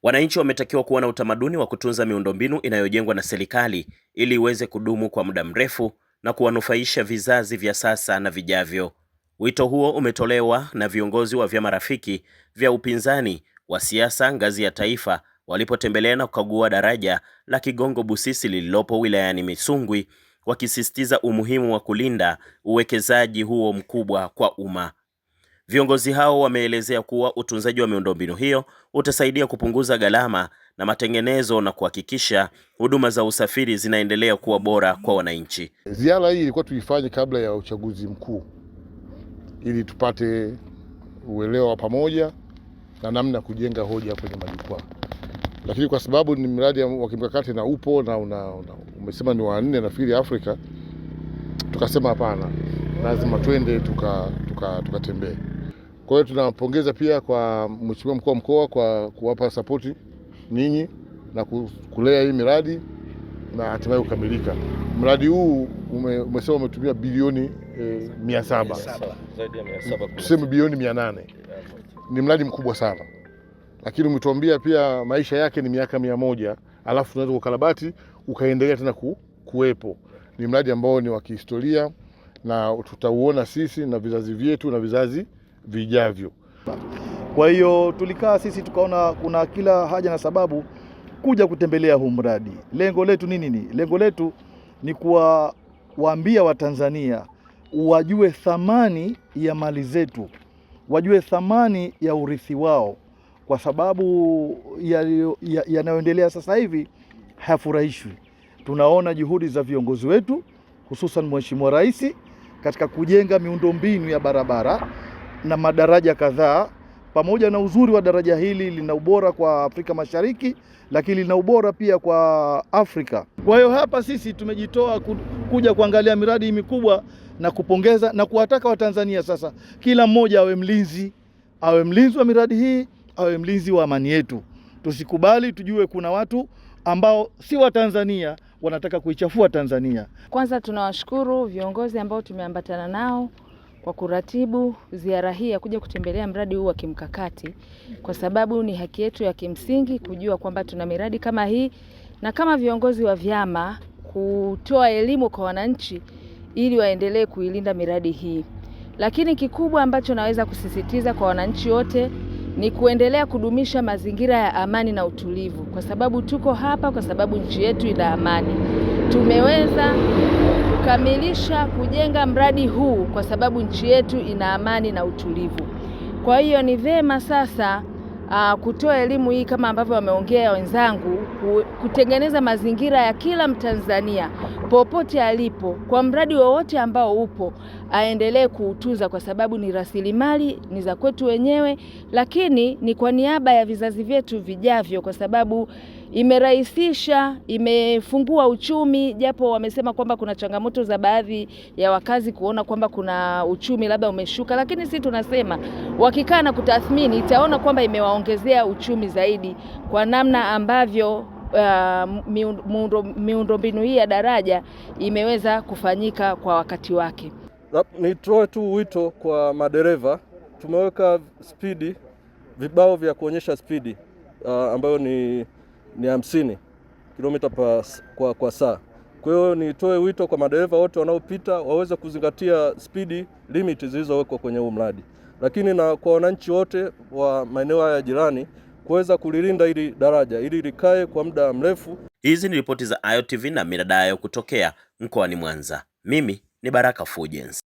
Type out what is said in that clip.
Wananchi wametakiwa kuwa na utamaduni wa kutunza miundombinu inayojengwa na serikali ili iweze kudumu kwa muda mrefu na kuwanufaisha vizazi vya sasa na vijavyo. Wito huo umetolewa na viongozi wa vyama rafiki vya upinzani wa siasa ngazi ya taifa walipotembelea na kukagua daraja la Kigongo Busisi lililopo wilayani Misungwi, wakisisitiza umuhimu wa kulinda uwekezaji huo mkubwa kwa umma. Viongozi hao wameelezea kuwa utunzaji wa miundombinu hiyo utasaidia kupunguza gharama na matengenezo na kuhakikisha huduma za usafiri zinaendelea kuwa bora kwa wananchi. Ziara hii ilikuwa tuifanye kabla ya uchaguzi mkuu ili tupate uelewa wa pamoja na namna kujenga hoja kwenye majukwaa. Lakini kwa sababu ni mradi wa kimkakati na upo na umesema ni wa 4 nafikiri Afrika, tukasema hapana, lazima twende tukatembee. Kwa hiyo tunapongeza pia kwa Mheshimiwa Mkuu wa Mkoa kwa kuwapa support ninyi na kulea hii miradi na hatimaye kukamilika. Mradi huu umesema umetumia bilioni 700. Zaidi ya 700. Tuseme bilioni 800. Ni mradi mkubwa sana. Lakini umetuambia pia maisha yake ni miaka 100, alafu tunaweza kukarabati ukaendelea tena kuwepo. Ni mradi ambao ni wa kihistoria na tutauona sisi na vizazi vyetu na vizazi vijavyo. Kwa hiyo tulikaa sisi tukaona kuna kila haja na sababu kuja kutembelea huu mradi. Lengo letu ni nini? Lengo letu ni kuwaambia Watanzania wajue thamani ya mali zetu, wajue thamani ya urithi wao, kwa sababu yanayoendelea sasa hivi hayafurahishwi. Tunaona juhudi za viongozi wetu hususan Mheshimiwa Rais katika kujenga miundombinu ya barabara na madaraja kadhaa. Pamoja na uzuri wa daraja hili, lina ubora kwa Afrika Mashariki, lakini lina ubora pia kwa Afrika. Kwa hiyo hapa sisi tumejitoa kuja kuangalia miradi mikubwa na kupongeza na kuwataka Watanzania sasa kila mmoja awe mlinzi wa miradi hii, awe mlinzi wa amani yetu. Tusikubali, tujue kuna watu ambao si wa Tanzania wanataka kuichafua Tanzania. Kwanza tunawashukuru viongozi ambao tumeambatana nao kwa kuratibu ziara hii ya kuja kutembelea mradi huu wa kimkakati, kwa sababu ni haki yetu ya kimsingi kujua kwamba tuna miradi kama hii, na kama viongozi wa vyama kutoa elimu kwa wananchi ili waendelee kuilinda miradi hii. Lakini kikubwa ambacho naweza kusisitiza kwa wananchi wote ni kuendelea kudumisha mazingira ya amani na utulivu, kwa sababu tuko hapa kwa sababu nchi yetu ina amani. Tumeweza kukamilisha kujenga mradi huu kwa sababu nchi yetu ina amani na utulivu. Kwa hiyo ni vema sasa kutoa elimu hii kama ambavyo wameongea wenzangu, kutengeneza mazingira ya kila Mtanzania popote alipo, kwa mradi wowote ambao upo aendelee kuutunza, kwa sababu ni rasilimali, ni za kwetu wenyewe, lakini ni kwa niaba ya vizazi vyetu vijavyo, kwa sababu imerahisisha, imefungua uchumi, japo wamesema kwamba kuna changamoto za baadhi ya wakazi kuona kwamba kuna uchumi labda umeshuka, lakini sisi tunasema wakikaa na kutathmini itaona kwamba imewaongezea uchumi zaidi kwa namna ambavyo miundombinu hii ya daraja imeweza kufanyika kwa wakati wake. Nitoe tu wito kwa madereva. Tumeweka spidi, vibao vya kuonyesha spidi ambayo ni 50 kilomita kwa saa. Kwa hiyo nitoe wito kwa madereva wote wanaopita waweze kuzingatia spidi limit zilizowekwa kwenye huu mradi, lakini na kwa wananchi wote wa maeneo haya jirani kuweza kulilinda hili daraja ili likae kwa muda mrefu. Hizi ni ripoti za Ayo TV na Miradayo kutokea mkoani Mwanza. Mimi ni Baraka Fujens.